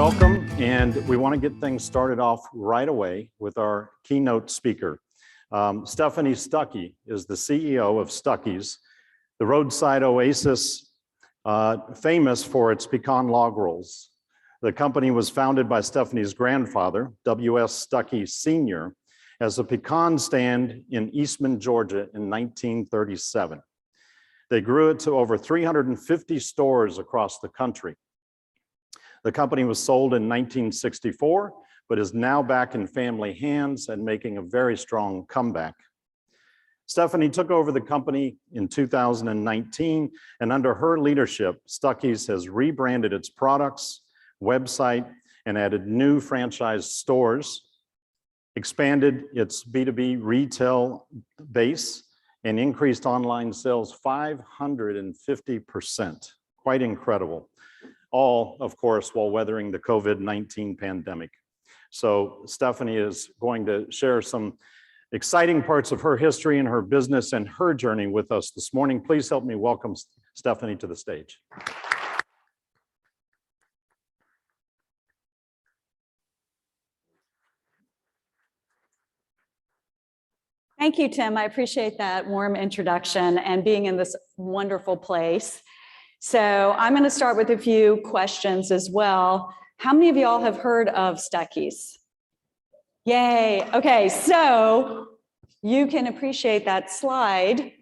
Welcome, and we want to get things started off right away with our keynote speaker. Stephanie Stuckey is the CEO of Stuckey's, the roadside oasis famous for its pecan log rolls. The company was founded by Stephanie's grandfather, W.S. Stuckey Sr., as a pecan stand in Eastman, Georgia in 1937. They grew it to over 350 stores across the country. The company was sold in 1964, but is now back in family hands and making a very strong comeback. Stephanie took over the company in 2019, and under her leadership, Stuckey's has rebranded its products, website, and added new franchise stores, expanded its B2B retail base, and increased online sales 550%. Quite incredible. All, of course, while weathering the COVID-19 pandemic. So Stephanie is going to share some exciting parts of her history and her business and her journey with us this morning. Please help me welcome Stephanie to the stage. Thank you, Tim. I appreciate that warm introduction and being in this wonderful place. So I'm going to start with a few questions as well. How many of y'all have heard of Stuckey's? Yay. Okay, so you can appreciate that slide.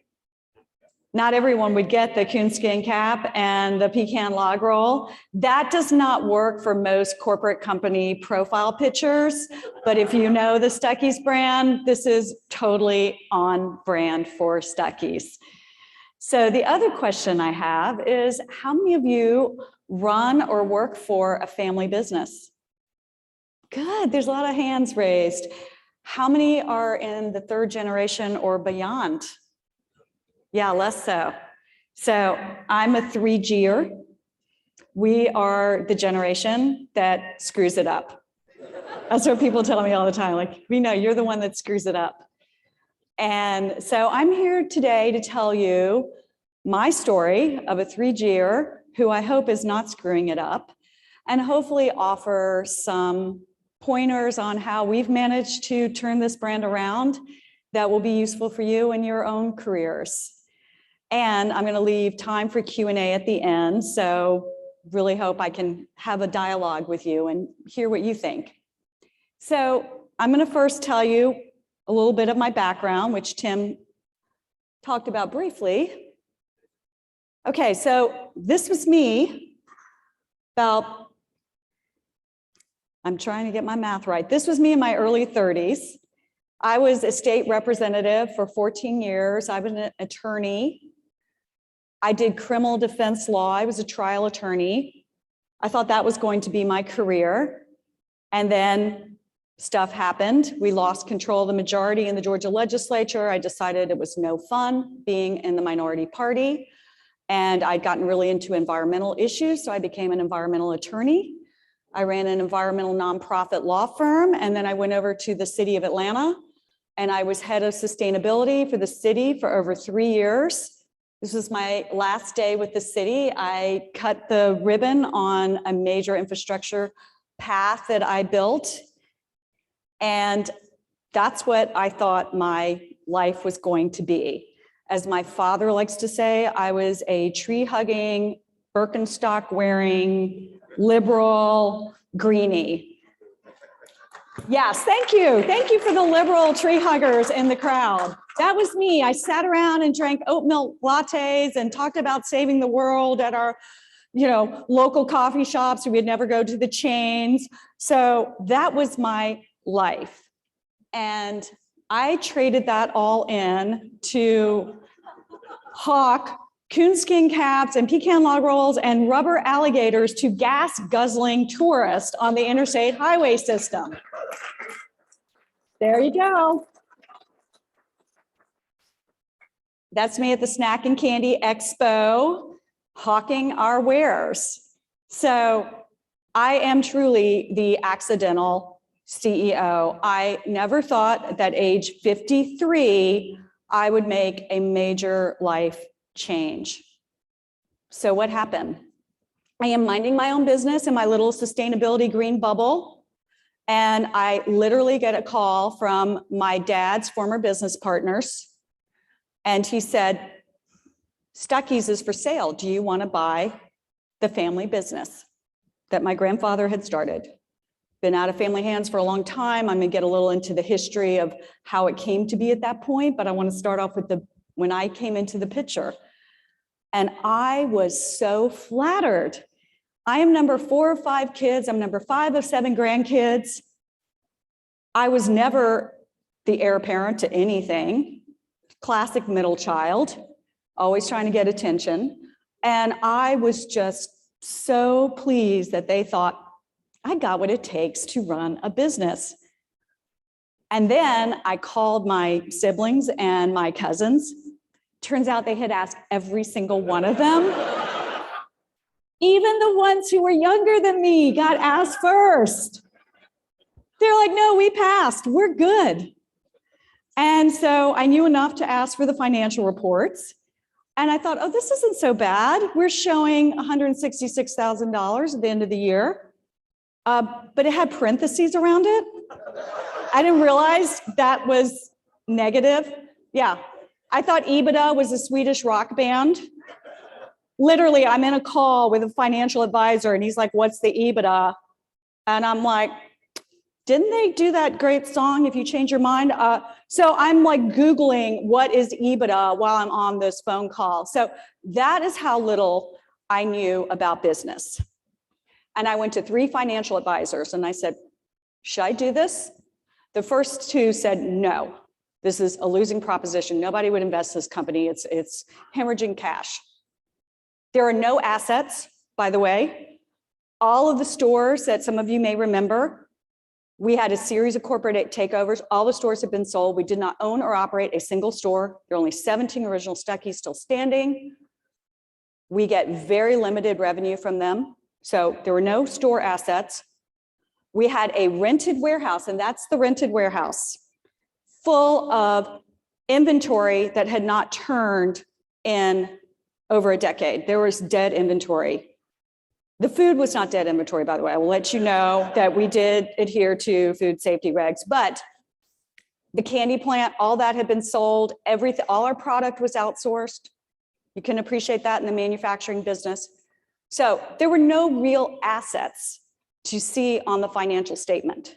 Not everyone would get the coonskin cap and the pecan log roll. That does not work for most corporate company profile pictures, but if you know the Stuckey's brand, this is totally on brand for Stuckey's. So the other question I have is, how many of you run or work for a family business? Good, there's a lot of hands raised. How many are in the third generation or beyond? Yeah, less so. So I'm a 3Ger. We are the generation that screws it up. That's what people tell me all the time, like, we know you're the one that screws it up. And so I'm here today to tell you my story of a 3Ger who I hope is not screwing it up, and hopefully offer some pointers on how we've managed to turn this brand around that will be useful for you in your own careers. And I'm going to leave time for Q&A at the end, so really hope I can have a dialogue with you and hear what you think. So I'm going to first tell you a little bit of my background, which Tim talked about briefly. Okay, so this was me about, I'm trying to get my math right. This was me in my early 30s. I was a state representative for 14 years. I was an attorney. I did criminal defense law. I was a trial attorney. I thought that was going to be my career. And then stuff happened. We lost control of the majority in the Georgia legislature. I decided it was no fun being in the minority party. And I'd gotten really into environmental issues, so I became an environmental attorney. I ran an environmental nonprofit law firm, and then I went over to the city of Atlanta, and I was head of sustainability for the city for over 3 years. This was my last day with the city. I cut the ribbon on a major infrastructure path that I built. And that's what I thought my life was going to be. As my father likes to say, I was a tree-hugging, Birkenstock-wearing, liberal greenie. Yes, thank you. Thank you for the liberal tree huggers in the crowd. That was me. I sat around and drank oat milk lattes and talked about saving the world at our, local coffee shops. We'd never go to the chains. So that was my life. And I traded that all in to hawk coonskin caps and pecan log rolls and rubber alligators to gas guzzling tourists on the interstate highway system. There you go. That's me at the Snack and Candy Expo, hawking our wares. So I am truly the accidental CEO. I never thought that age 53, I would make a major life change. So what happened? I am minding my own business in my little sustainability green bubble. And I literally get a call from my dad's former business partners. And he said, Stuckey's is for sale. Do you want to buy the family business that my grandfather had started? Been out of family hands for a long time. I'm going to get a little into the history of how it came to be at that point, but I want to start off with when I came into the picture. And I was so flattered. I am number 4 of 5 kids. I'm number 5 of 7 grandkids. I was never the heir apparent to anything. Classic middle child, always trying to get attention. And I was just so pleased that they thought, I got what it takes to run a business. And then I called my siblings and my cousins. Turns out they had asked every single one of them. Even the ones who were younger than me got asked first. They're like, no, we passed, we're good. And so I knew enough to ask for the financial reports. And I thought, oh, this isn't so bad. We're showing $166,000 at the end of the year. But it had parentheses around it. I didn't realize that was negative. Yeah, I thought EBITDA was a Swedish rock band. Literally, I'm in a call with a financial advisor and he's like, what's the EBITDA? And I'm like, didn't they do that great song, If You Change Your Mind? So I'm like Googling what is EBITDA while I'm on this phone call. So that is how little I knew about business. And I went to 3 financial advisors and I said, should I do this? The first 2 said, no, this is a losing proposition. Nobody would invest in this company. It's hemorrhaging cash. There are no assets, by the way. All of the stores that some of you may remember, we had a series of corporate takeovers. All the stores have been sold. We did not own or operate a single store. There are only 17 original Stuckey's still standing. We get very limited revenue from them. So there were no store assets. We had a rented warehouse, and that's the rented warehouse, full of inventory that had not turned in over a decade. There was dead inventory. The food was not dead inventory, by the way. I will let you know that we did adhere to food safety regs, but the candy plant, all that had been sold. Everything, all our product was outsourced. You can appreciate that in the manufacturing business. So there were no real assets to see on the financial statement.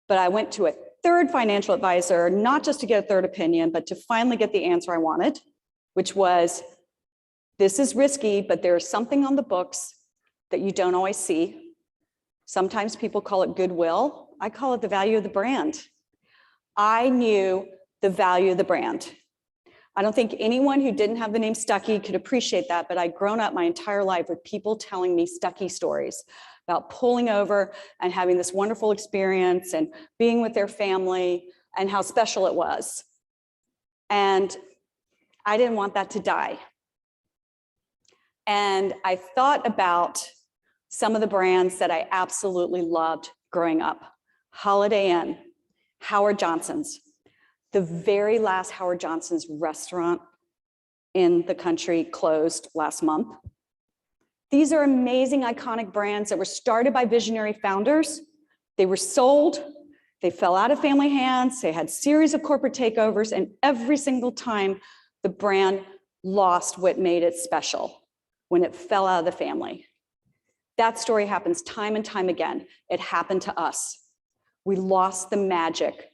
But I went to a 3rd financial advisor, not just to get a 3rd opinion, but to finally get the answer I wanted, which was, this is risky, but there's something on the books that you don't always see. Sometimes people call it goodwill. I call it the value of the brand. I knew the value of the brand. I don't think anyone who didn't have the name Stuckey could appreciate that, but I'd grown up my entire life with people telling me Stuckey stories about pulling over and having this wonderful experience and being with their family and how special it was. And I didn't want that to die. And I thought about some of the brands that I absolutely loved growing up. Holiday Inn, Howard Johnson's. The very last Howard Johnson's restaurant in the country closed last month. These are amazing, iconic brands that were started by visionary founders. They were sold, they fell out of family hands, they had series of corporate takeovers, and every single time the brand lost what made it special when it fell out of the family. That story happens time and time again. It happened to us. We lost the magic.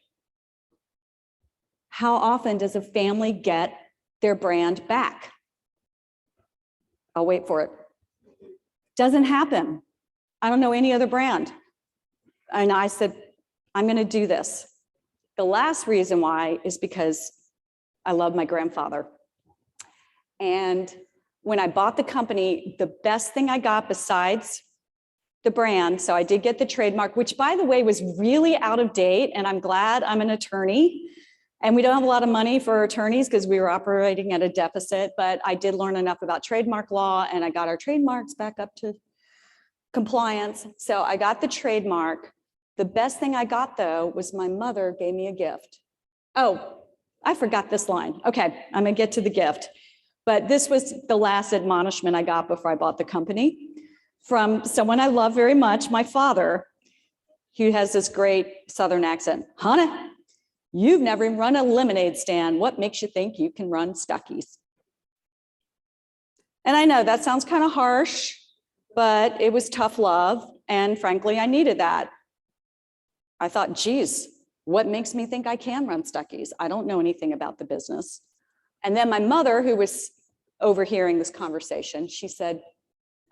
How often does a family get their brand back? I'll wait for it. Doesn't happen. I don't know any other brand. And I said, I'm going to do this. The last reason why is because I love my grandfather. And when I bought the company, the best thing I got besides the brand, so I did get the trademark, which by the way was really out of date, and I'm glad I'm an attorney. And we don't have a lot of money for attorneys because we were operating at a deficit, but I did learn enough about trademark law and I got our trademarks back up to compliance. So I got the trademark. The best thing I got though was my mother gave me a gift. Oh, I forgot this line. Okay, I'm gonna get to the gift. But this was the last admonishment I got before I bought the company from someone I love very much, my father, who has this great Southern accent. Honey, you've never even run a lemonade stand. What makes you think you can run Stuckey's? And I know that sounds kind of harsh, but it was tough love. And frankly, I needed that. I thought, geez, what makes me think I can run Stuckey's? I don't know anything about the business. And then my mother, who was overhearing this conversation, she said,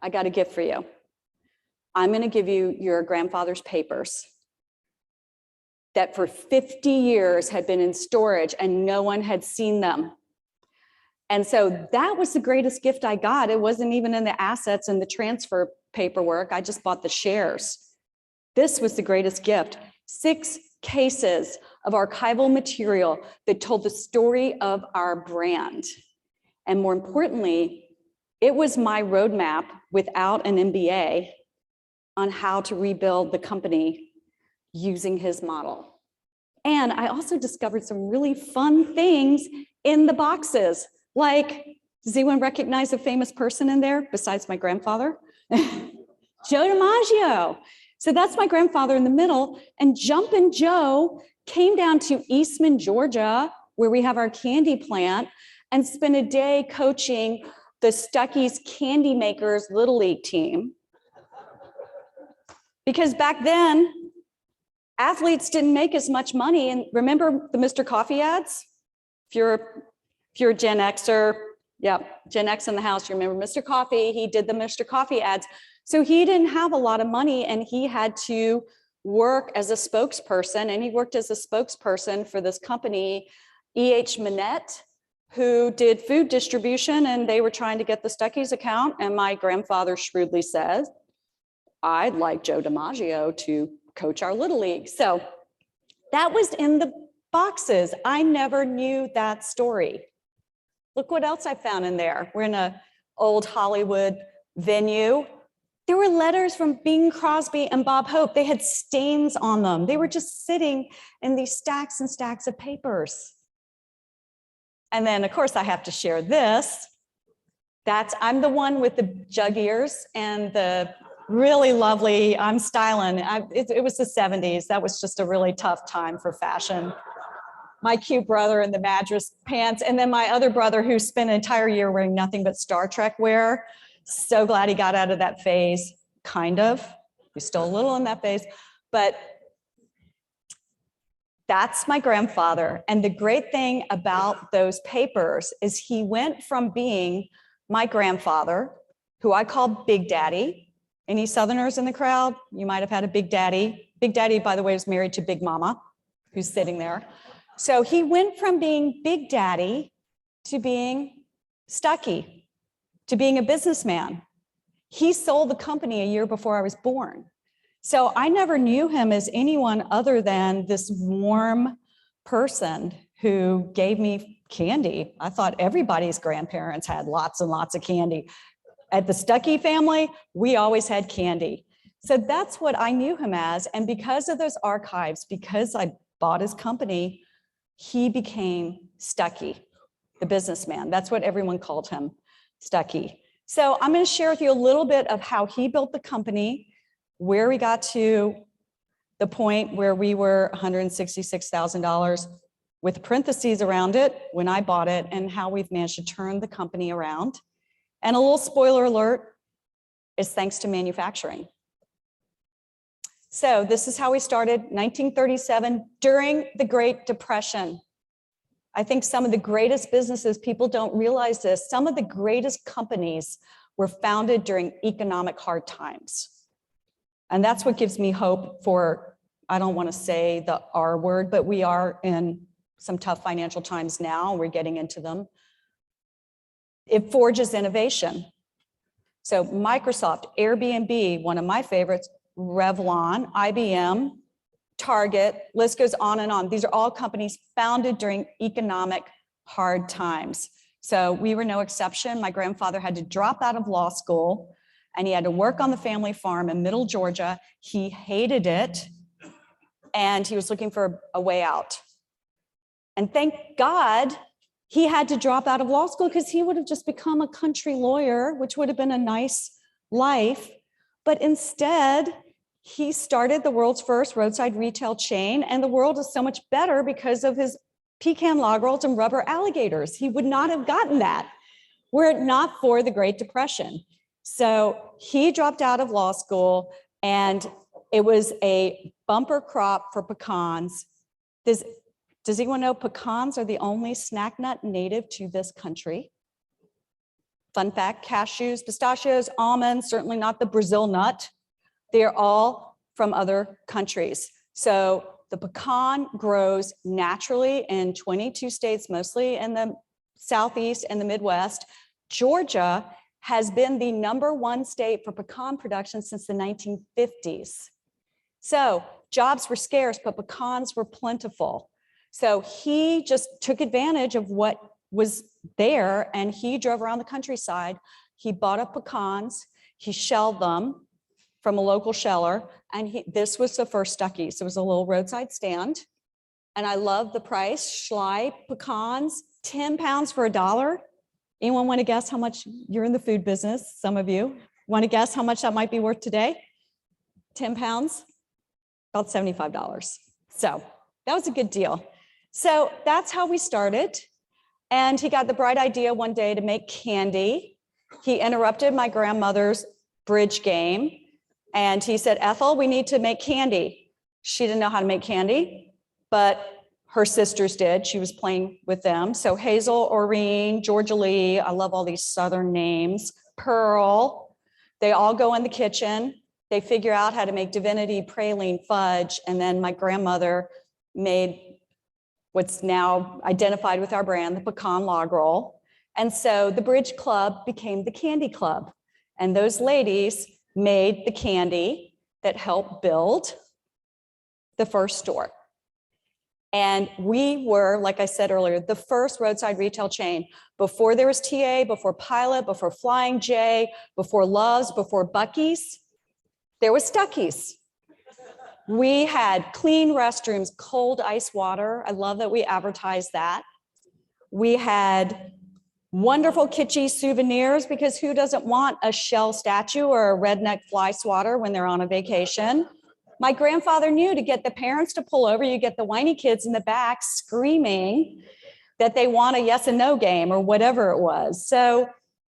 I got a gift for you. I'm going to give you your grandfather's papers that for 50 years had been in storage and no one had seen them. And so that was the greatest gift I got. It wasn't even in the assets and the transfer paperwork. I just bought the shares. This was the greatest gift. 6 cases of archival material that told the story of our brand. And more importantly, it was my roadmap without an MBA on how to rebuild the company using his model. And I also discovered some really fun things in the boxes. Like, does anyone recognize a famous person in there besides my grandfather? Joe DiMaggio. So that's my grandfather in the middle. And Jumpin' Joe came down to Eastman, Georgia, where we have our candy plant, and spent a day coaching the Stuckey's Candy Makers Little League team. Because back then, athletes didn't make as much money. And remember the Mr. Coffee ads? If you're a Gen Xer, yeah, Gen X in the house, you remember Mr. Coffee, he did the Mr. Coffee ads. So he didn't have a lot of money and he had to work as a spokesperson, and he worked as a spokesperson for this company, E.H. Minette, who did food distribution, and they were trying to get the Stuckey's account. And my grandfather shrewdly says, I'd like Joe DiMaggio to coach our Little League. So that was in the boxes. I never knew that story. Look what else I found in there. We're in an old Hollywood venue. There were letters from Bing Crosby and Bob Hope. They had stains on them. They were just sitting in these stacks and stacks of papers. And then, of course, I have to share this. I'm the one with the jug ears and the really lovely, I'm styling. It was the 70s. That was just a really tough time for fashion. My cute brother in the Madras pants, and then my other brother who spent an entire year wearing nothing but Star Trek wear. So glad he got out of that phase, kind of. He's still a little in that phase, but that's my grandfather. And the great thing about those papers is he went from being my grandfather, who I call Big Daddy. Any Southerners in the crowd? You might have had a Big Daddy. Big Daddy, by the way, was married to Big Mama, who's sitting there. So he went from being Big Daddy to being Stuckey, to being a businessman. He sold the company a year before I was born. So I never knew him as anyone other than this warm person who gave me candy. I thought everybody's grandparents had lots and lots of candy. At the Stuckey family, we always had candy. So that's what I knew him as. And because of those archives, because I bought his company, he became Stuckey, the businessman. That's what everyone called him, Stuckey. So I'm going to share with you a little bit of how he built the company, where we got to the point where we were $166,000 with parentheses around it when I bought it, and how we've managed to turn the company around. And a little spoiler alert is thanks to manufacturing. So this is how we started, 1937, during the Great Depression. I think some of the greatest businesses, people don't realize this, some of the greatest companies were founded during economic hard times. And that's what gives me hope for, I don't want to say the R word, but we are in some tough financial times now. We're getting into them. It forges innovation. So Microsoft, Airbnb, one of my favorites, Revlon, IBM, Target, list goes on and on. These are all companies founded during economic hard times. So we were no exception. My grandfather had to drop out of law school and he had to work on the family farm in Middle Georgia. He hated it and he was looking for a way out. And thank God he had to drop out of law school because he would have just become a country lawyer, which would have been a nice life. But instead, he started the world's first roadside retail chain, and the world is so much better because of his pecan log rolls and rubber alligators. He would not have gotten that were it not for the Great Depression. So he dropped out of law school, and it was a bumper crop for pecans. Does anyone know pecans are the only snack nut native to this country? Fun fact, cashews, pistachios, almonds, certainly not the Brazil nut. They're all from other countries. So the pecan grows naturally in 22 states, mostly in the Southeast and the Midwest. Georgia has been the #1 state for pecan production since the 1950s. So jobs were scarce, but pecans were plentiful. So he just took advantage of what was there, and he drove around the countryside. He bought up pecans, he shelled them from a local sheller, and this was the first Stuckey's. So it was a little roadside stand, and I love the price. Schley pecans, 10 pounds for $1. Anyone want to guess how much? You're in the food business, some of you. Want to guess how much that might be worth today? 10 pounds? About $75. So that was a good deal. So that's how we started. And he got the bright idea one day to make candy. He interrupted my grandmother's bridge game, and he said, Ethel, we need to make candy. She didn't know how to make candy, but her sisters did. She was playing with them. So Hazel, Oreen, Georgia Lee, I love all these Southern names, Pearl, they all go in the kitchen. They figure out how to make divinity, praline, fudge, and then my grandmother made what's now identified with our brand, the pecan log roll. And so the Bridge Club became the Candy Club. And those ladies made the candy that helped build the first store. And we were, like I said earlier, the first roadside retail chain. Before there was TA, before Pilot, before Flying J, before Love's, before Bucky's, there was Stuckey's. We had clean restrooms, cold ice water. I love that we advertised that. We had wonderful kitschy souvenirs, because who doesn't want a shell statue or a redneck fly swatter when they're on a vacation? My grandfather knew to get the parents to pull over, you get the whiny kids in the back screaming that they want a yes and no game or whatever it was. So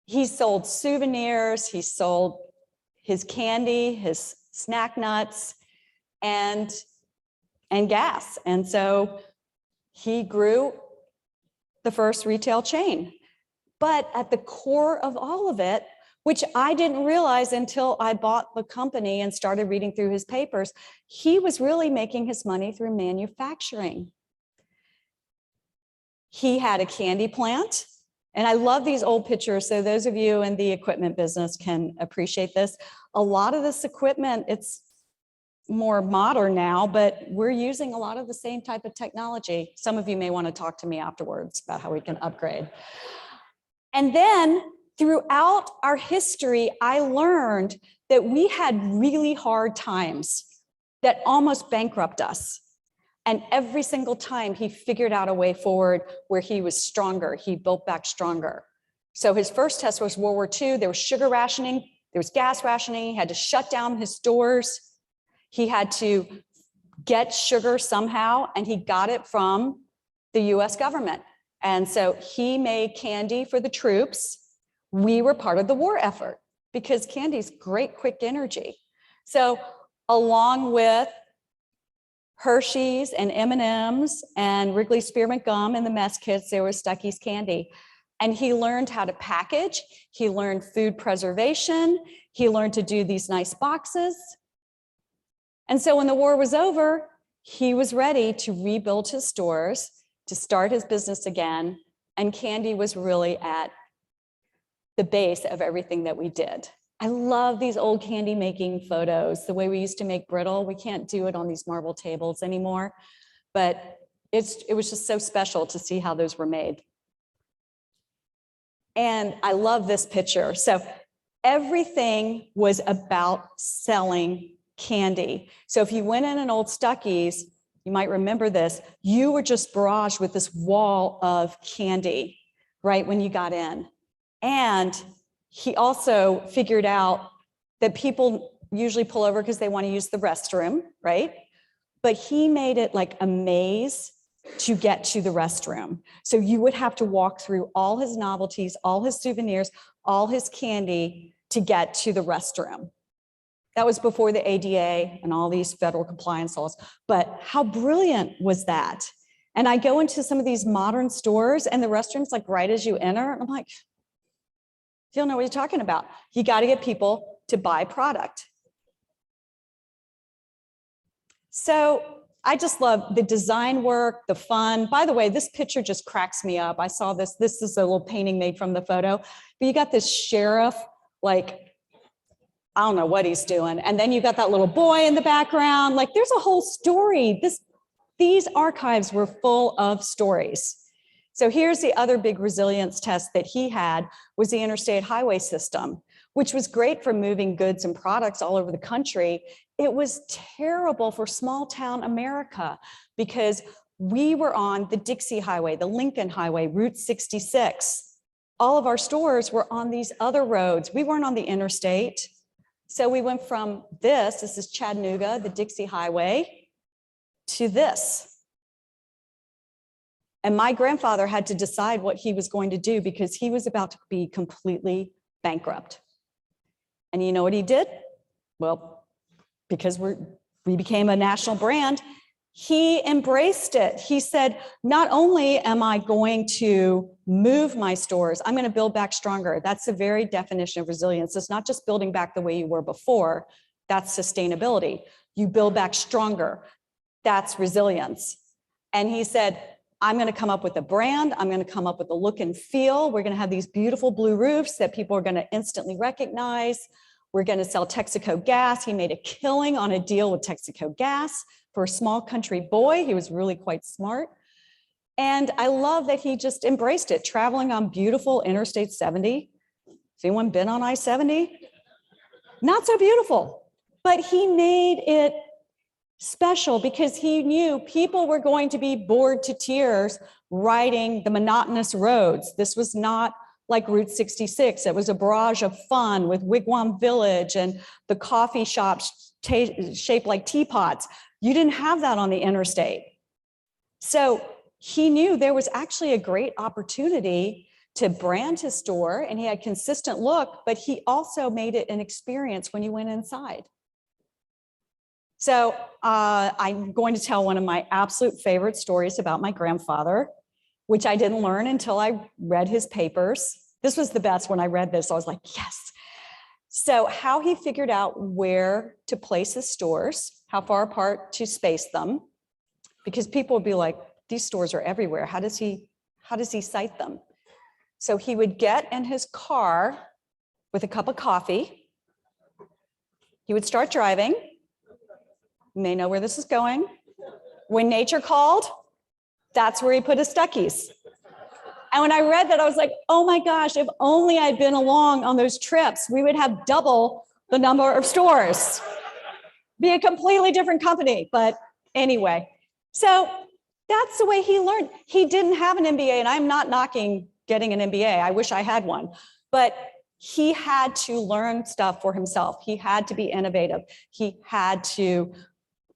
he sold souvenirs, he sold his candy, his snack nuts, and gas. And so he grew the first retail chain. But at the core of all of it, which I didn't realize until I bought the company and started reading through his papers, he was really making his money through manufacturing. He had a candy plant, and I love these old pictures, so those of you in the equipment business can appreciate this. A lot of this equipment, it's more modern now, but we're using a lot of the same type of technology. Some of you may want to talk to me afterwards about how we can upgrade. And then throughout our history, I learned that we had really hard times that almost bankrupt us. And every single time he figured out a way forward where he was stronger, he built back stronger. So his first test was World War II. There was sugar rationing, there was gas rationing. He had to shut down his stores. He had to get sugar somehow, and he got it from the US government. And so he made candy for the troops. We were part of the war effort because candy's great quick energy. So along with Hershey's and M&M's and Wrigley Spearmint Gum and the mess kits, there was Stuckey's candy. And he learned how to package. He learned food preservation. He learned to do these nice boxes. And so when the war was over, he was ready to rebuild his stores, to start his business again. And candy was really at the base of everything that we did. I love these old candy making photos, the way we used to make brittle. We can't do it on these marble tables anymore, but it was just so special to see how those were made. And I love this picture. So everything was about selling candy. So if you went in an old Stuckey's, you might remember this, you were just barraged with this wall of candy right when you got in. And he also figured out that people usually pull over because they want to use the restroom, right? But he made it like a maze to get to the restroom. So you would have to walk through all his novelties, all his souvenirs, all his candy to get to the restroom. That was before the ADA and all these federal compliance laws. But how brilliant was that? And I go into some of these modern stores and the restrooms like right as you enter, and I'm like, you don't know what you're talking about. You got to get people to buy product. So I just love the design work, the fun. By the way, this picture just cracks me up. I saw this. This is a little painting made from the photo. But you got this sheriff, like, I don't know what he's doing. And then you got that little boy in the background. Like, there's a whole story. These archives were full of stories. So here's the other big resilience test that he had was the interstate highway system, which was great for moving goods and products all over the country. It was terrible for small town America because we were on the Dixie Highway, the Lincoln Highway, Route 66. All of our stores were on these other roads. We weren't on the interstate. So we went from this is Chattanooga, the Dixie Highway, to this. And my grandfather had to decide what he was going to do because he was about to be completely bankrupt. And you know what he did? Well, because we became a national brand, he embraced it. He said, not only am I going to move my stores, I'm going to build back stronger. That's the very definition of resilience. It's not just building back the way you were before. That's sustainability. You build back stronger. That's resilience. And he said, I'm going to come up with a brand. I'm going to come up with a look and feel. We're going to have these beautiful blue roofs that people are going to instantly recognize. We're going to sell Texaco gas. He made a killing on a deal with Texaco gas for a small country boy. He was really quite smart. And I love that he just embraced it, traveling on beautiful Interstate 70. Has anyone been on I-70? Not so beautiful, but he made it special because he knew people were going to be bored to tears riding the monotonous roads. This was not like Route 66. It was a barrage of fun with Wigwam Village and the coffee shops shaped like teapots. You didn't have that on the interstate. So he knew there was actually a great opportunity to brand his store, and he had consistent look, but he also made it an experience when you went inside. So I'm going to tell one of my absolute favorite stories about my grandfather, which I didn't learn until I read his papers. This was the best when I read this. I was like, yes. So how he figured out where to place his stores, how far apart to space them, because people would be like, these stores are everywhere. How does he cite them? So he would get in his car with a cup of coffee. He would start driving. You may know where this is going. When nature called, that's where he put his Stuckeys. And when I read that, I was like, oh my gosh, if only I'd been along on those trips, we would have double the number of stores. Be a completely different company. But anyway, so that's the way he learned. He didn't have an MBA, and I'm not knocking getting an MBA. I wish I had one. But he had to learn stuff for himself. He had to be innovative. He had to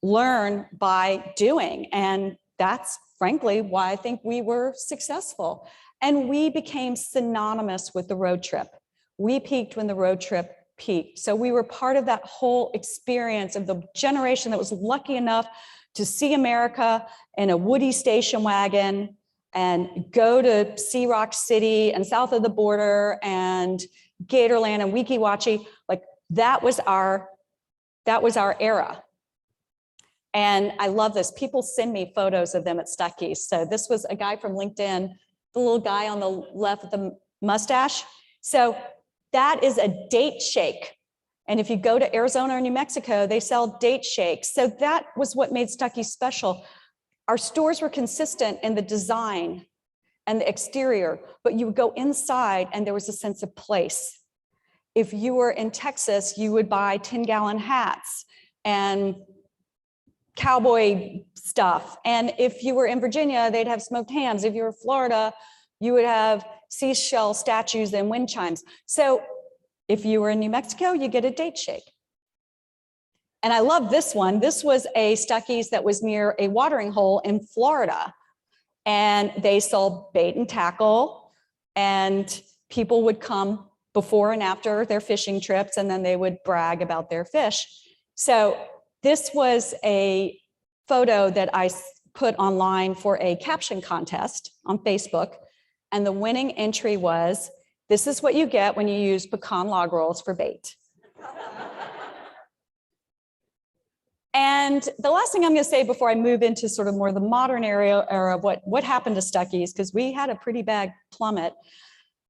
learn by doing. And that's frankly why I think we were successful. And we became synonymous with the road trip. We peaked when the road trip peaked. So we were part of that whole experience of the generation that was lucky enough to see America in a Woody station wagon and go to Sea Rock City and south of the border and Gatorland and Weeki Wachee. Like that was our era. And I love this. People send me photos of them at Stuckey's. So this was a guy from LinkedIn, the little guy on the left with the mustache. So that is a date shake. And if you go to Arizona or New Mexico, they sell date shakes. So that was what made Stuckey's special. Our stores were consistent in the design and the exterior, but you would go inside and there was a sense of place. If you were in Texas, you would buy 10-gallon hats and cowboy stuff. And if you were in Virginia, they'd have smoked hams. If you were in Florida, you would have seashell statues and wind chimes. So if you were in New Mexico, you get a date shake. And I love this one. This was a Stuckey's that was near a watering hole in Florida. And they sold bait and tackle, and people would come before and after their fishing trips, and then they would brag about their fish. So this was a photo that I put online for a caption contest on Facebook. And the winning entry was, "This is what you get when you use pecan log rolls for bait." And the last thing I'm going to say before I move into sort of more the modern era of what happened to Stuckey's, because we had a pretty bad plummet,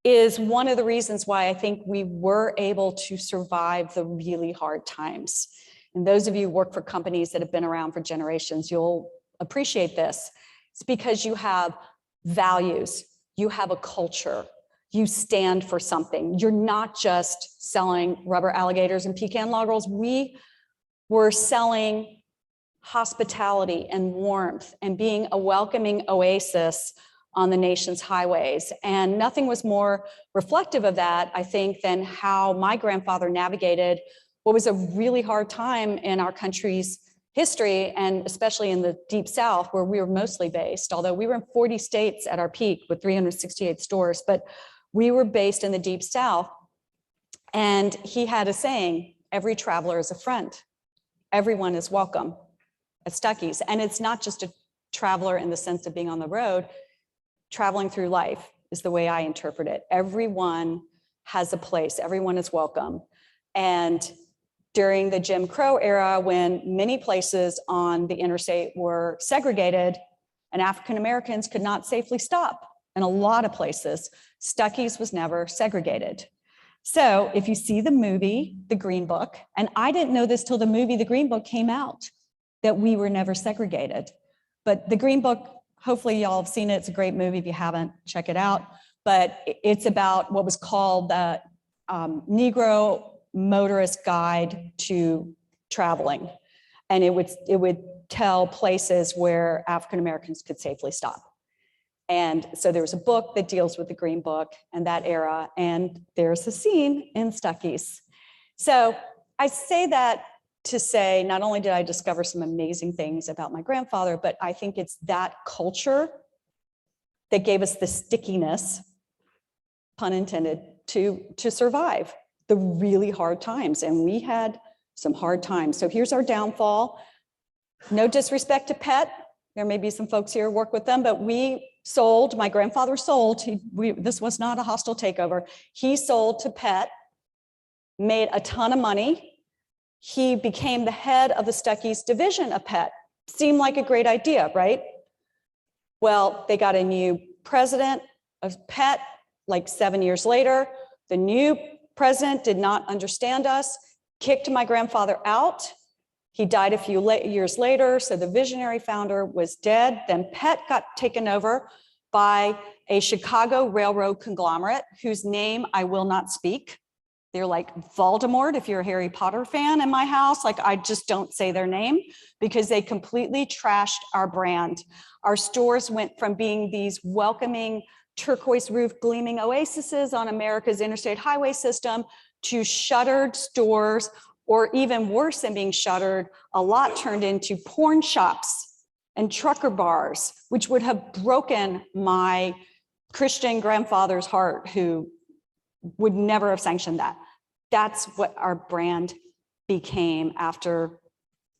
is one of the reasons why I think we were able to survive the really hard times. And those of you who work for companies that have been around for generations, you'll appreciate this. It's because you have values, you have a culture, you stand for something. You're not just selling rubber alligators and pecan log rolls. We were selling hospitality and warmth and being a welcoming oasis on the nation's highways. And nothing was more reflective of that, I think, than how my grandfather navigated what was a really hard time in our country's history, and especially in the Deep South, where we were mostly based, although we were in 40 states at our peak with 368 stores, but we were based in the Deep South. And he had a saying, "Every traveler is a friend. Everyone is welcome at Stuckey's." And it's not just a traveler in the sense of being on the road. Traveling through life is the way I interpret it. Everyone has a place. Everyone is welcome. And during the Jim Crow era, when many places on the interstate were segregated and African Americans could not safely stop in a lot of places, Stuckey's was never segregated. So if you see the movie, The Green Book, and I didn't know this till the movie, The Green Book, came out, that we were never segregated. But The Green Book, hopefully y'all have seen it. It's a great movie. If you haven't, check it out. But it's about what was called the Negro Motorist Guide to Traveling. And it would tell places where African Americans could safely stop. And so there was a book that deals with the Green Book and that era, and there's a scene in Stuckey's. So I say that to say, not only did I discover some amazing things about my grandfather, but I think it's that culture that gave us the stickiness, pun intended, to survive the really hard times. And we had some hard times. So here's our downfall. No disrespect to Pet. There may be some folks here who work with them, but my grandfather sold, this was not a hostile takeover. He sold to Pet, made a ton of money. He became the head of the Stuckey's division of Pet. Seemed like a great idea, right? Well, they got a new president of Pet like 7 years later. The new president did not understand us, kicked my grandfather out. He died a few years later, so the visionary founder was dead. Then Pet got taken over by a Chicago railroad conglomerate whose name I will not speak. They're like Voldemort, if you're a Harry Potter fan in my house. Like, I just don't say their name because they completely trashed our brand. Our stores went from being these welcoming turquoise roof gleaming oases on America's interstate highway system to shuttered stores, or even worse than being shuttered, a lot turned into porn shops and trucker bars, which would have broken my Christian grandfather's heart, who would never have sanctioned that. That's what our brand became after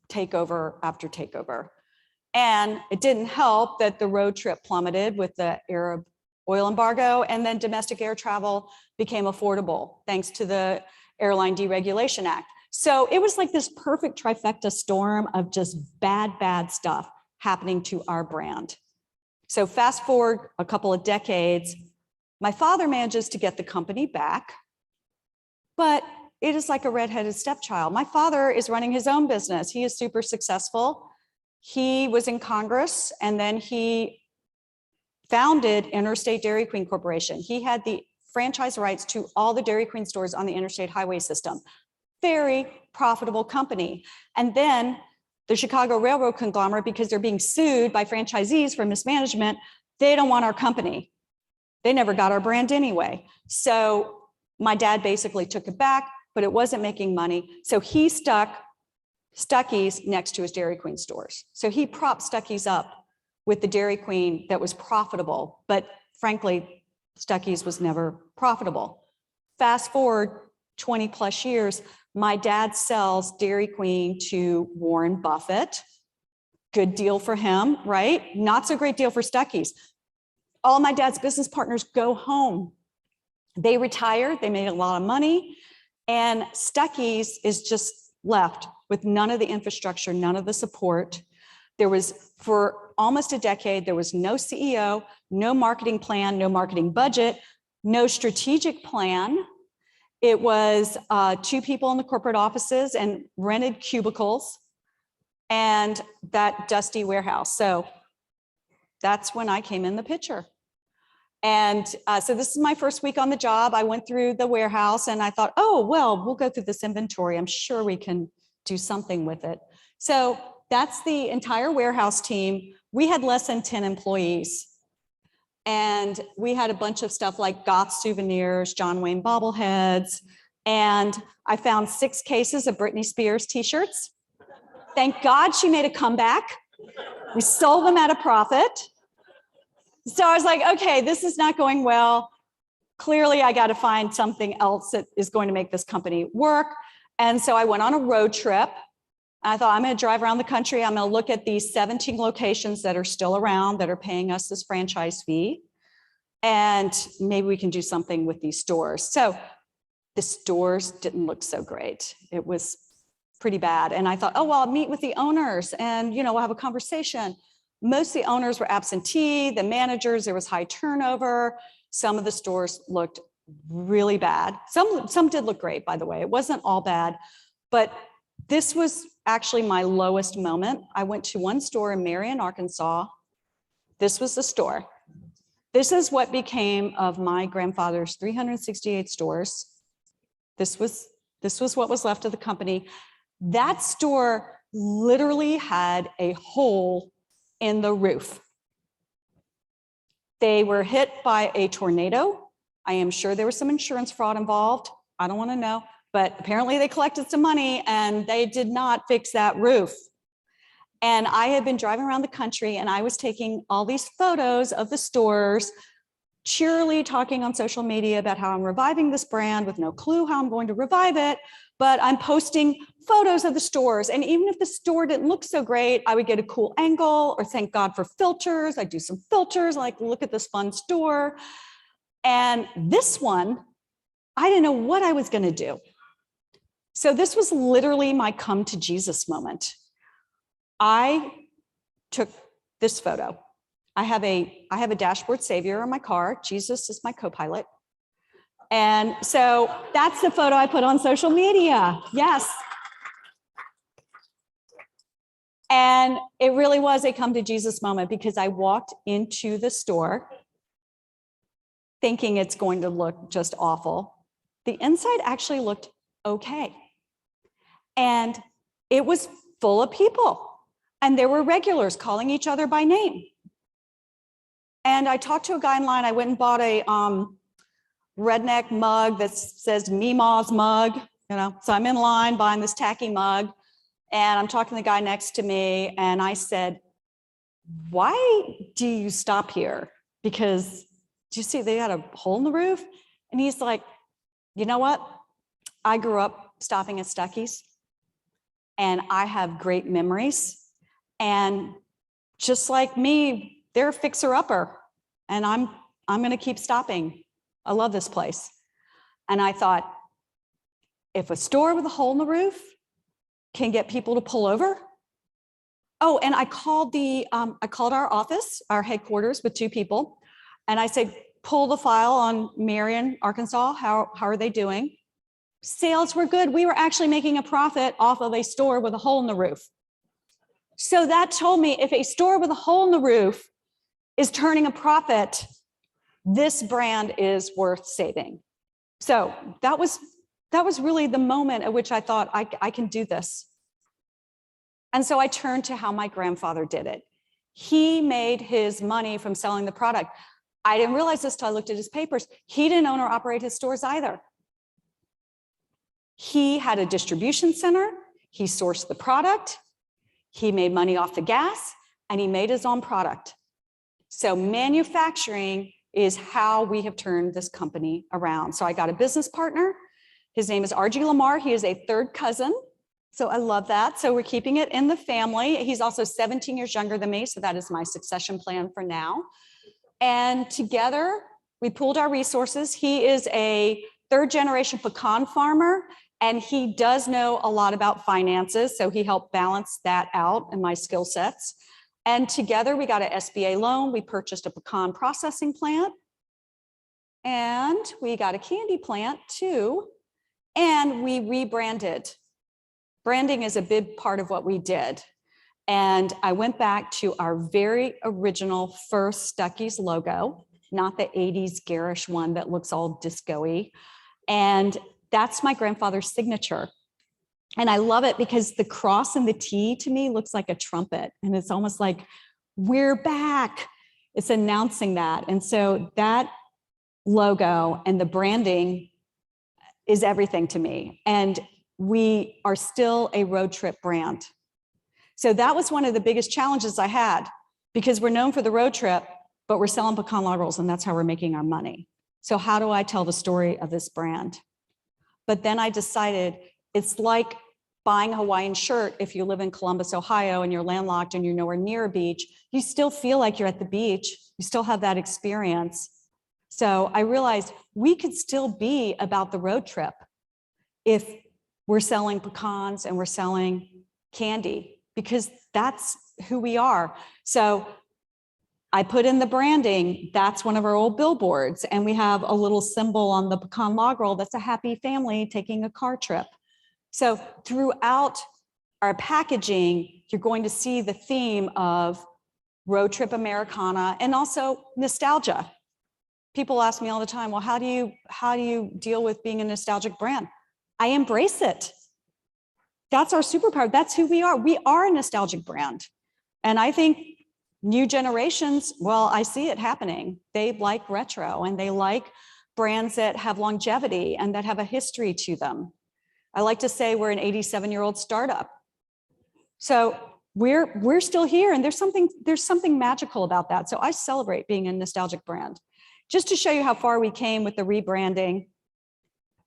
takeover after takeover. And it didn't help that the road trip plummeted with the Arab oil embargo, and then domestic air travel became affordable thanks to the Airline Deregulation Act. So it was like this perfect trifecta storm of just bad stuff happening to our brand. So fast forward a couple of decades, my father manages to get the company back, but it is like a redheaded stepchild. My father is running his own business. He is super successful. He was in Congress, and then he founded Interstate Dairy Queen Corporation. He had the franchise rights to all the Dairy Queen stores on the interstate highway system. Very profitable company. And then the Chicago Railroad conglomerate, because they're being sued by franchisees for mismanagement, they don't want our company. They never got our brand anyway. So my dad basically took it back, but it wasn't making money. So he stuck Stuckey's next to his Dairy Queen stores. So he propped Stuckey's up with the Dairy Queen that was profitable, but frankly, Stuckey's was never profitable. Fast forward 20 plus years, my dad sells Dairy Queen to Warren Buffett. Good deal for him, right? Not so great deal for Stuckey's. All my dad's business partners go home. They retired, they made a lot of money, and Stuckey's is just left with none of the infrastructure, none of the support. There was, for almost a decade, there was no CEO, no marketing plan, no marketing budget, no strategic plan. It was 2 people in the corporate offices and rented cubicles and that dusty warehouse. So that's when I came in the picture. And so this is my first week on the job. I went through the warehouse and I thought, oh, well, we'll go through this inventory. I'm sure we can do something with it. So that's the entire warehouse team. We had less than 10 employees. And we had a bunch of stuff like Goth souvenirs, John Wayne bobbleheads. And I found 6 cases of Britney Spears t-shirts. Thank God she made a comeback. We sold them at a profit. So I was like, okay, this is not going well. Clearly, I got to find something else that is going to make this company work. And so I went on a road trip. I thought, I'm going to drive around the country. I'm going to look at these 17 locations that are still around that are paying us this franchise fee. And maybe we can do something with these stores. So the stores didn't look so great. It was pretty bad. And I thought, oh, well, I'll meet with the owners and, we'll have a conversation. Most of the owners were absentee, the managers, there was high turnover. Some of the stores looked really bad. Some did look great, by the way. It wasn't all bad, but this was actually my lowest moment. I went to one store in Marion, Arkansas. This was the store. This is what became of my grandfather's 368 stores. This was what was left of the company. That store literally had a hole in the roof. They were hit by a tornado. I am sure there was some insurance fraud involved. I don't want to know, but apparently they collected some money and they did not fix that roof. And I had been driving around the country and I was taking all these photos of the stores, cheerily talking on social media about how I'm reviving this brand with no clue how I'm going to revive it, but I'm posting photos of the stores. And even if the store didn't look so great, I would get a cool angle or thank God for filters. I'd do some filters, like look at this fun store. And this one, I didn't know what I was going to do. So this was literally my come to Jesus moment. I took this photo. I have a dashboard savior in my car. Jesus is my co-pilot. And so that's the photo I put on social media. Yes. And it really was a come to Jesus moment because I walked into the store thinking it's going to look just awful. The inside actually looked okay. And it was full of people. And there were regulars calling each other by name. And I talked to a guy in line. I went and bought a redneck mug that says Meemaw's mug, So I'm in line buying this tacky mug. And I'm talking to the guy next to me. And I said, why do you stop here? Because do you see they had a hole in the roof? And he's like, you know what? I grew up stopping at Stuckey's. And I have great memories. And just like me, they're a fixer-upper. And I'm going to keep stopping. I love this place. And I thought, if a store with a hole in the roof can get people to pull over. Oh, and I called our office, our headquarters with 2 people. And I said, pull the file on Marion, Arkansas. How are they doing? Sales were good. We were actually making a profit off of a store with a hole in the roof. So that told me if a store with a hole in the roof is turning a profit, this brand is worth saving. So that was really the moment at which I thought I can do this. And so I turned to how my grandfather did it. He made his money from selling the product. I didn't realize this till I looked at his papers. He didn't own or operate his stores either. He had a distribution center. He sourced the product. He made money off the gas, and he made his own product. So manufacturing is how we have turned this company around. So I got a business partner. His name is R.G. Lamar. He is a third cousin. So I love that. So we're keeping it in the family. He's also 17 years younger than me. So that is my succession plan for now. And together we pooled our resources. He is a third generation pecan farmer, and he does know a lot about finances. So he helped balance that out in my skill sets. And together we got an SBA loan. We purchased a pecan processing plant, and we got a candy plant too. And we rebranded. Branding is a big part of what we did. And I went back to our very original first Stuckey's logo, not the 80s garish one that looks all disco-y. And that's my grandfather's signature. And I love it because the cross and the T to me looks like a trumpet. And it's almost like, we're back. It's announcing that. And so that logo and the branding is everything to me. And we are still a road trip brand. So that was one of the biggest challenges I had, because we're known for the road trip, but we're selling pecan log rolls, and that's how we're making our money. So how do I tell the story of this brand? But then I decided it's like buying a Hawaiian shirt. If you live in Columbus, Ohio, and you're landlocked and you're nowhere near a beach, you still feel like you're at the beach. You still have that experience. So I realized we could still be about the road trip if we're selling pecans and we're selling candy, because that's who we are. So I put in the branding. That's one of our old billboards. And we have a little symbol on the pecan log roll that's a happy family taking a car trip. So throughout our packaging, you're going to see the theme of road trip Americana and also nostalgia. People ask me all the time, well, how do you deal with being a nostalgic brand? I embrace it. That's our superpower. That's who we are. We are a nostalgic brand. And I think new generations, well, I see it happening. They like retro, and they like brands that have longevity and that have a history to them. I like to say we're an 87-year-old startup. So we're still here, and there's something magical about that. So I celebrate being a nostalgic brand. Just to show you how far we came with the rebranding,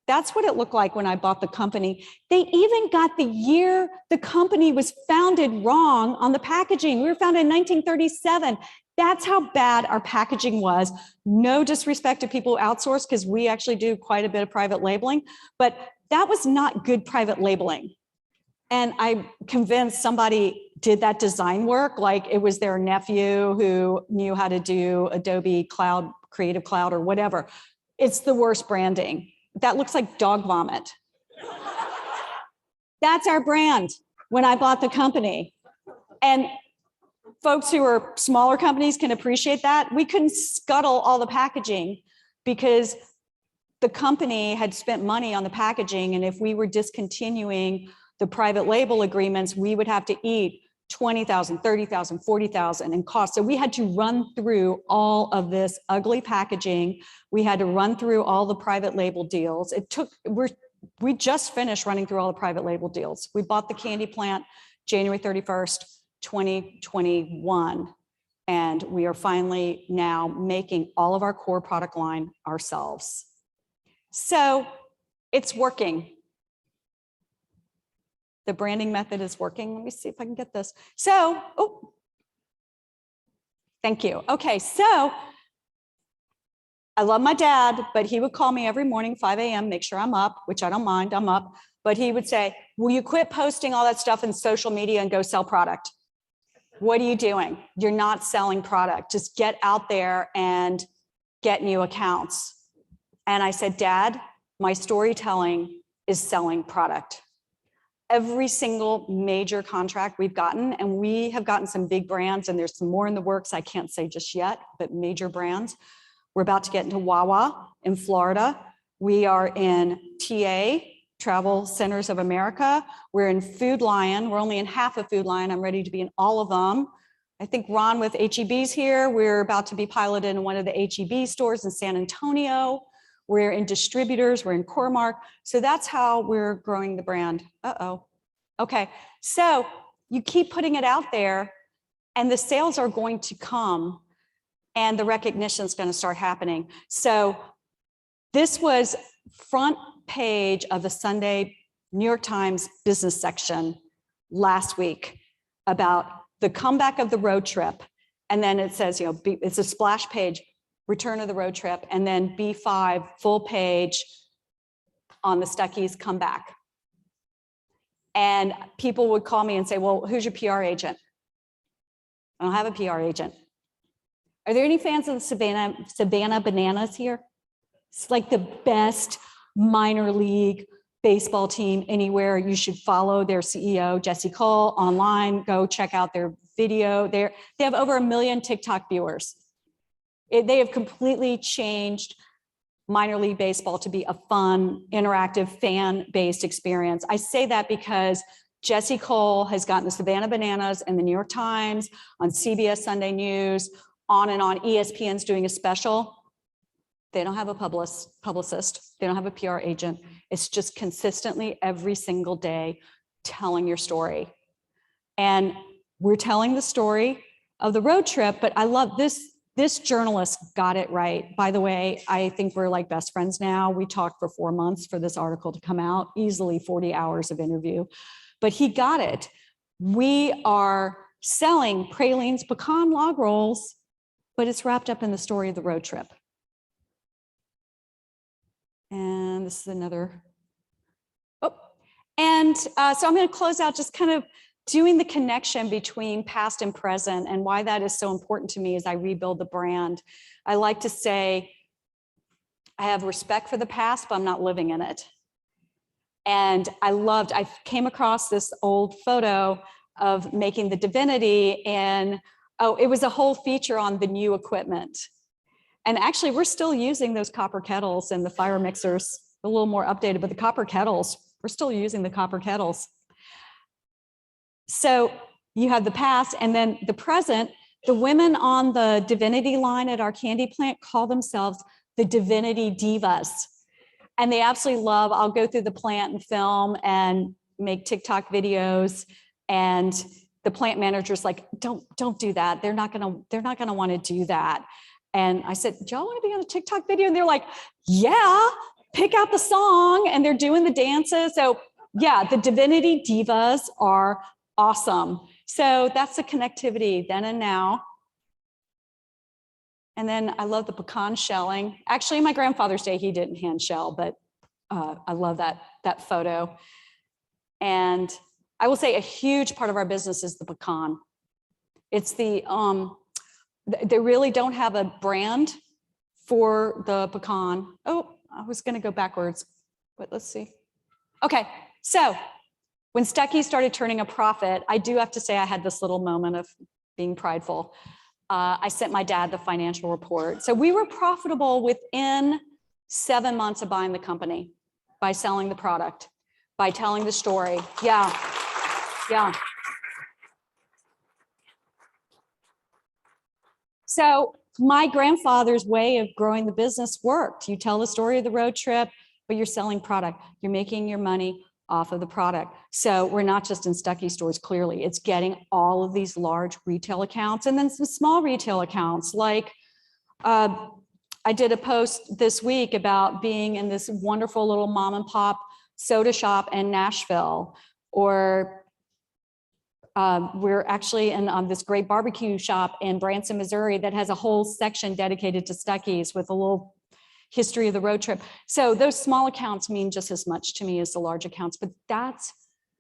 that's what it looked like when I bought the company. They even got the year the company was founded wrong on the packaging. We were founded in 1937. That's how bad our packaging was. No disrespect to people who outsource, because we actually do quite a bit of private labeling, but that was not good private labeling. And I'm convinced somebody did that design work, like it was their nephew who knew how to do Adobe Cloud, Creative Cloud, or whatever. It's the worst branding. That looks like dog vomit. That's our brand when I bought the company. And folks who are smaller companies can appreciate that. We couldn't scuttle all the packaging because the company had spent money on the packaging. And if we were discontinuing the private label agreements, we would have to eat $20,000, $30,000, $40,000 in cost. So we had to run through all of this ugly packaging. We had to run through all the private label deals. We just finished running through all the private label deals. We bought the candy plant January 31st, 2021. And we are finally now making all of our core product line ourselves. So it's working. The branding method is working. Let me see if I can get this. So, oh, thank you. Okay, so I love my dad, but he would call me every morning, 5 a.m., make sure I'm up, which I don't mind, I'm up. But he would say, will you quit posting all that stuff in social media and go sell product? What are you doing? You're not selling product. Just get out there and get new accounts. And I said, Dad, my storytelling is selling product. Every single major contract we've gotten, and we have gotten some big brands, and there's some more in the works I can't say just yet, but major brands. We're about to get into Wawa in Florida. We are in TA travel centers of America. We're in Food Lion. We're only in half of Food Lion. I'm ready to be in all of them. I think Ron with HEB's here. We're about to be piloted in one of the HEB stores in San Antonio. We're in distributors. We're in Core-Mark. So that's how we're growing the brand. Uh-oh. Okay. So you keep putting it out there and the sales are going to come and the recognition is going to start happening. So this was front page of the Sunday New York Times business section last week about the comeback of the road trip. And then it says, it's a splash page, return of the road trip, and then B5 full page on the Stuckey's comeback. And people would call me and say, well, who's your PR agent? I don't have a PR agent. Are there any fans of the Savannah Bananas here? It's like the best minor league baseball team anywhere. You should follow their CEO, Jesse Cole, online. Go check out their video. They have over 1 million TikTok viewers. They have completely changed minor league baseball to be a fun, interactive, fan-based experience. I say that because Jesse Cole has gotten the Savannah Bananas and the New York Times, on CBS Sunday News, on and on. ESPN's doing a special. They don't have a publicist. They don't have a PR agent. It's just consistently every single day telling your story. And we're telling the story of the road trip, but I love this. This journalist got it right. By the way, I think we're like best friends now. We talked for 4 months for this article to come out, easily 40 hours of interview, but he got it. We are selling pralines, pecan log rolls, but it's wrapped up in the story of the road trip. And this is another, so I'm going to close out just kind of doing the connection between past and present and why that is so important to me as I rebuild the brand. I like to say, I have respect for the past, but I'm not living in it. And I came across this old photo of making the divinity and, it was a whole feature on the new equipment. And actually, we're still using those copper kettles and the fire mixers, a little more updated, but the copper kettles, we're still using the copper kettles. So you have the past and then the present. The women on the divinity line at our candy plant call themselves the divinity divas. And they absolutely love, I'll go through the plant and film and make TikTok videos. And the plant manager's like, don't do that. They're not gonna want to do that. And I said, do y'all want to be on a TikTok video? And they're like, yeah, pick out the song. And they're doing the dances. So yeah, the divinity divas are awesome. So that's the connectivity then and now. And then I love the pecan shelling. Actually, my grandfather's day, he didn't hand shell, but I love that photo. And I will say a huge part of our business is the pecan. It's the, they really don't have a brand for the pecan. Oh, I was gonna go backwards, but let's see. Okay, so when Stuckey started turning a profit, I do have to say I had this little moment of being prideful. I sent my dad the financial report. So we were profitable within 7 months of buying the company, by selling the product, by telling the story. Yeah. So my grandfather's way of growing the business worked. You tell the story of the road trip, but you're selling product. You're making your money off of the product. So we're not just in Stuckey stores, clearly. It's getting all of these large retail accounts and then some small retail accounts. Like I did a post this week about being in this wonderful little mom and pop soda shop in Nashville, or we're actually in this great barbecue shop in Branson, Missouri that has a whole section dedicated to Stuckey's with a little history of the road trip. So those small accounts mean just as much to me as the large accounts, but that's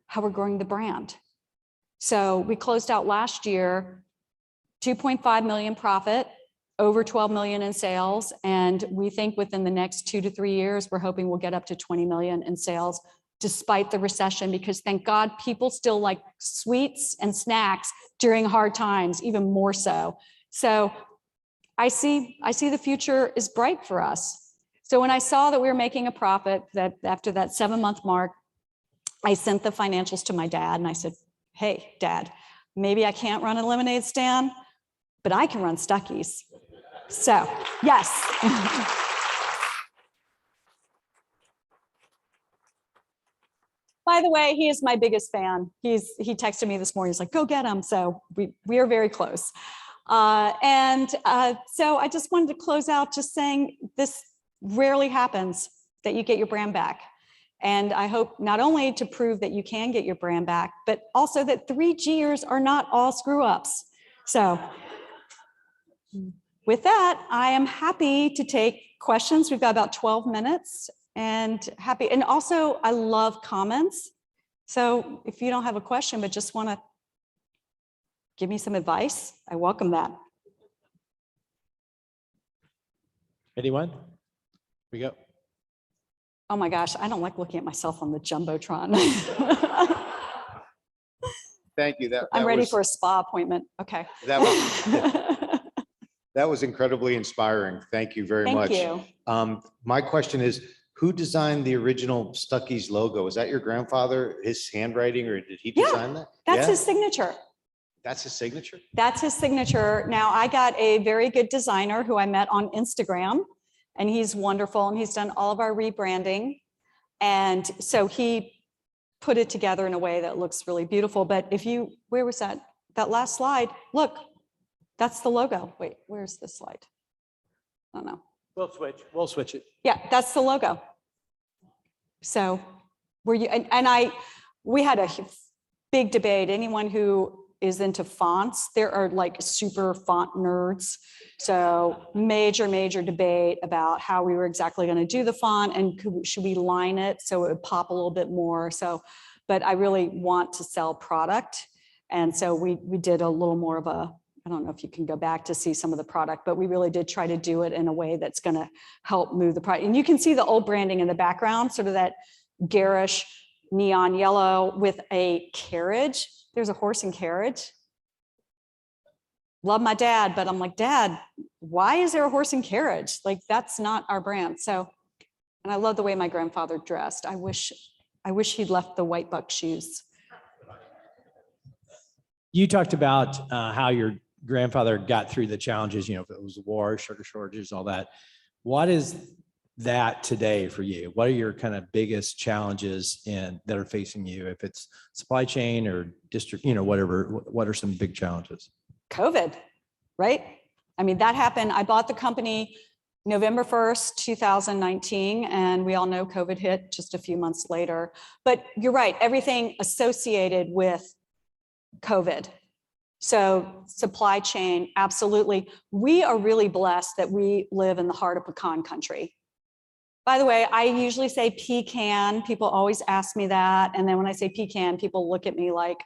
how we're growing the brand. So we closed out last year, 2.5 million profit, over 12 million in sales. And we think within the next 2 to 3 years, we're hoping we'll get up to 20 million in sales despite the recession, because thank God people still like sweets and snacks during hard times, even more so. So I see the future is bright for us. So when I saw that we were making a profit, that after that 7-month mark, I sent the financials to my dad and I said, hey, Dad, maybe I can't run a lemonade stand, but I can run Stuckey's. So, yes. By the way, he is my biggest fan. He texted me this morning. He's like, go get him. So we are very close. So I just wanted to close out just saying this rarely happens that you get your brand back. And I hope not only to prove that you can get your brand back, but also that 3Gers are not all screw ups. So with that, I am happy to take questions. We've got about 12 minutes. And also I love comments. So if you don't have a question, but just want to give me some advice, I welcome that. Anyone? We go. Oh my gosh, I don't like looking at myself on the Jumbotron. Thank you. I'm ready for a spa appointment. Okay. That was incredibly inspiring. Thank you very much. Thank you. My question is, who designed the original Stuckey's logo? Is that your grandfather, his handwriting, or did he design that? That's his signature. That's his signature? That's his signature. Now, I got a very good designer who I met on Instagram, and he's wonderful, and he's done all of our rebranding. And so he put it together in a way that looks really beautiful. But where was that? That last slide, look, that's the logo. Wait, where's the slide? I don't know. We'll switch it. Yeah, that's the logo. So we had a big debate. Anyone who is into fonts, there are like super font nerds. So major debate about how we were exactly going to do the font and should we line it so it would pop a little bit more. So, but I really want to sell product. And so we did a little more of I don't know if you can go back to see some of the product, but we really did try to do it in a way that's going to help move the product. And you can see the old branding in the background, sort of that garish neon yellow with a carriage. There's a horse and carriage. Love my dad, but I'm like, Dad, why is there a horse and carriage? Like, that's not our brand. So, and I love the way my grandfather dressed. I wish he'd left the white buck shoes. You talked about how your grandfather got through the challenges, if it was the war, sugar shortages, all that. What is that today for you? What are your kind of biggest challenges that are facing you? If it's supply chain or district, whatever, what are some big challenges? COVID, right? I mean, that happened. I bought the company November 1st, 2019, and we all know COVID hit just a few months later. But you're right, everything associated with COVID. So supply chain, absolutely. We are really blessed that we live in the heart of pecan country. By the way, I usually say pecan. People always ask me that. And then when I say pecan, people look at me like,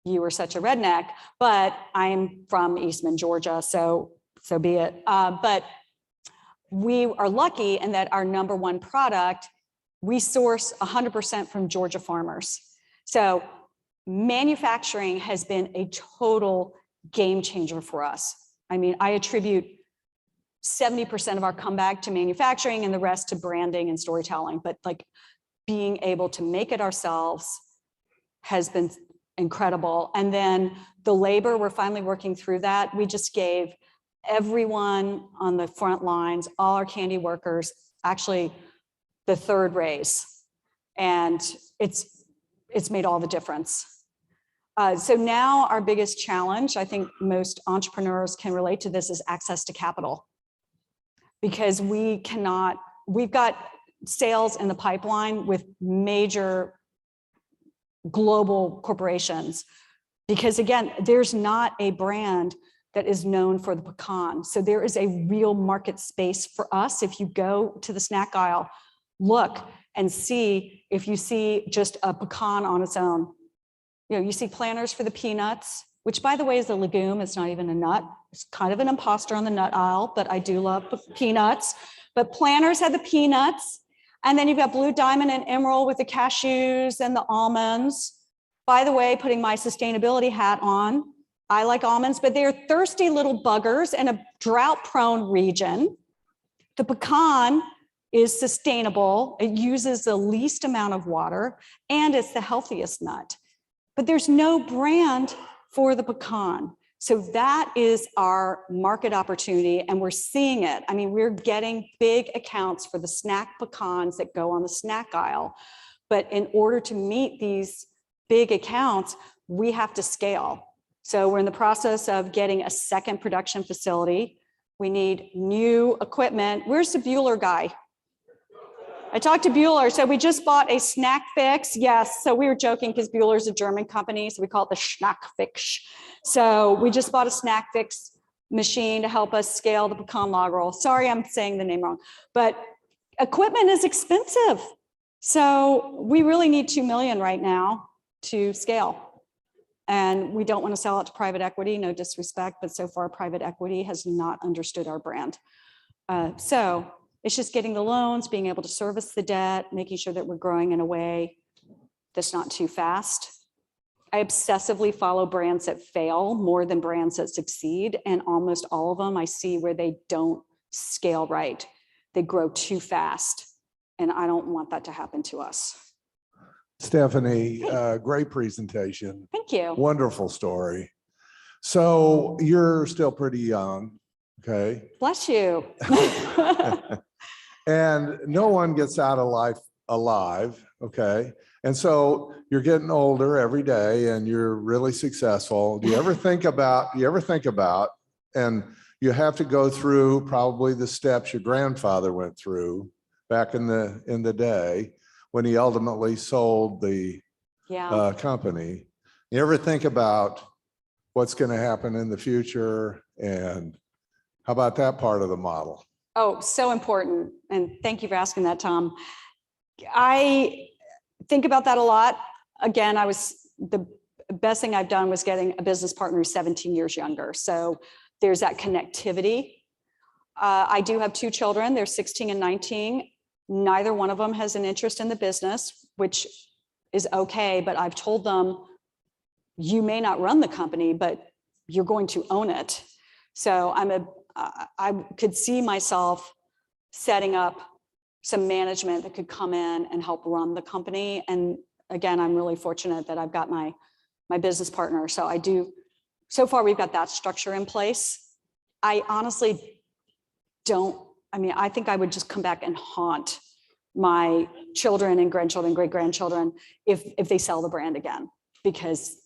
you were such a redneck. But I'm from Eastman, Georgia, so be it. But we are lucky in that our number one product, we source 100% from Georgia farmers. So manufacturing has been a total game changer for us. I mean, I attribute 70% of our comeback to manufacturing and the rest to branding and storytelling. But like being able to make it ourselves has been incredible. And then the labor, we're finally working through that. We just gave everyone on the front lines, all our candy workers, actually the third raise. And it's made all the difference. So now our biggest challenge, I think most entrepreneurs can relate to this, is access to capital. Because we've got sales in the pipeline with major global corporations. Because again, there's not a brand that is known for the pecan. So there is a real market space for us. If you go to the snack aisle, look and see if you see just a pecan on its own. You see planters for the peanuts, which by the way is a legume. It's not even a nut. It's kind of an imposter on the nut aisle, but I do love peanuts. But planters have the peanuts. And then you've got Blue Diamond and Emerald with the cashews and the almonds. By the way, putting my sustainability hat on, I like almonds, but they're thirsty little buggers in a drought-prone region. The pecan is sustainable, it uses the least amount of water, and it's the healthiest nut. But there's no brand for the pecan. So that is our market opportunity, and we're seeing it. I mean, we're getting big accounts for the snack pecans that go on the snack aisle. But in order to meet these big accounts, we have to scale. So we're in the process of getting a second production facility. We need new equipment. Where's the Bueller guy? I talked to Bueller. So we just bought a snack fix. Yes. So we were joking because Bueller's a German company. So we call it the Snack Fix. So we just bought a snack fix machine to help us scale the pecan log roll. Sorry, I'm saying the name wrong, but equipment is expensive. So we really need 2 million right now to scale. And we don't want to sell it to private equity, no disrespect, but so far private equity has not understood our brand. So it's just getting the loans, being able to service the debt, making sure that we're growing in a way that's not too fast. I obsessively follow brands that fail more than brands that succeed. And almost all of them I see where they don't scale right. They grow too fast. And I don't want that to happen to us. Stephanie, great presentation. Thank you. Wonderful story. So you're still pretty young, okay? Bless you. And no one gets out of life alive, okay? And so you're getting older every day and you're really successful. Do you ever think about, and you have to go through probably the steps your grandfather went through back in the day when he ultimately sold the company. You ever think about what's going to happen in the future, and how about that part of the model? Oh, so important. And thank you for asking that, Tom. I think about that a lot. Again, the best thing I've done was getting a business partner who's 17 years younger. So there's that connectivity. I do have 2 children. They're 16 and 19. Neither one of them has an interest in the business, which is okay. But I've told them, you may not run the company, but you're going to own it. So I could see myself setting up some management that could come in and help run the company. And again, I'm really fortunate that I've got my business partner. So far we've got that structure in place. I honestly I think I would just come back and haunt my children and grandchildren, great-grandchildren, if they sell the brand again, because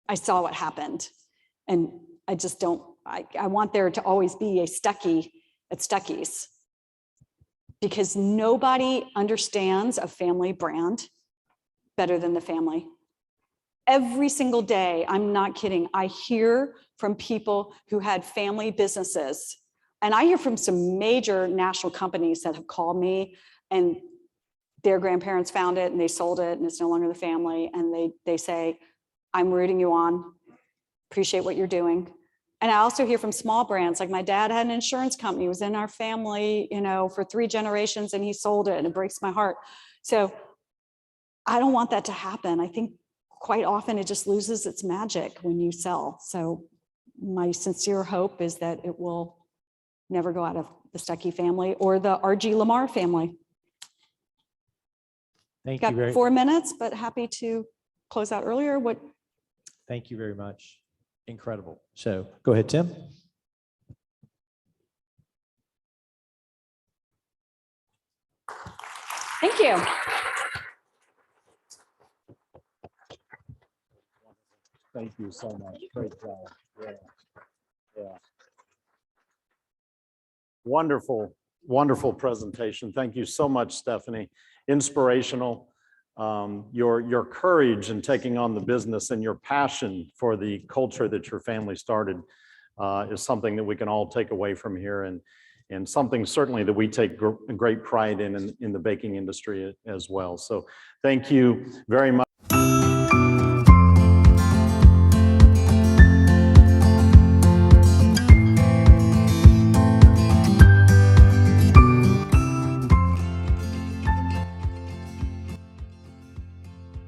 I saw what happened. And I just don't, I want there to always be a Stuckey at Stuckey's, because nobody understands a family brand better than the family. Every single day, I'm not kidding, I hear from people who had family businesses, and I hear from some major national companies that have called me, and their grandparents found it and they sold it and it's no longer the family. And they say, I'm rooting you on, appreciate what you're doing. And I also hear from small brands, like my dad had an insurance company, it was in our family, for 3 generations, and he sold it, and it breaks my heart. So I don't want that to happen. I think quite often it just loses its magic when you sell. So my sincere hope is that it will never go out of the Stuckey family or the R.G. Lamar family. Thank you Got 4 minutes, but happy to close out earlier. Thank you very much. Incredible. So go ahead, Tim. Thank you. Thank you so much. Great job. Yeah. Wonderful, wonderful presentation. Thank you so much, Stephanie. Inspirational. Your courage in taking on the business and your passion for the culture that your family started is something that we can all take away from here, and something certainly that we take great pride in the baking industry as well. So thank you very much.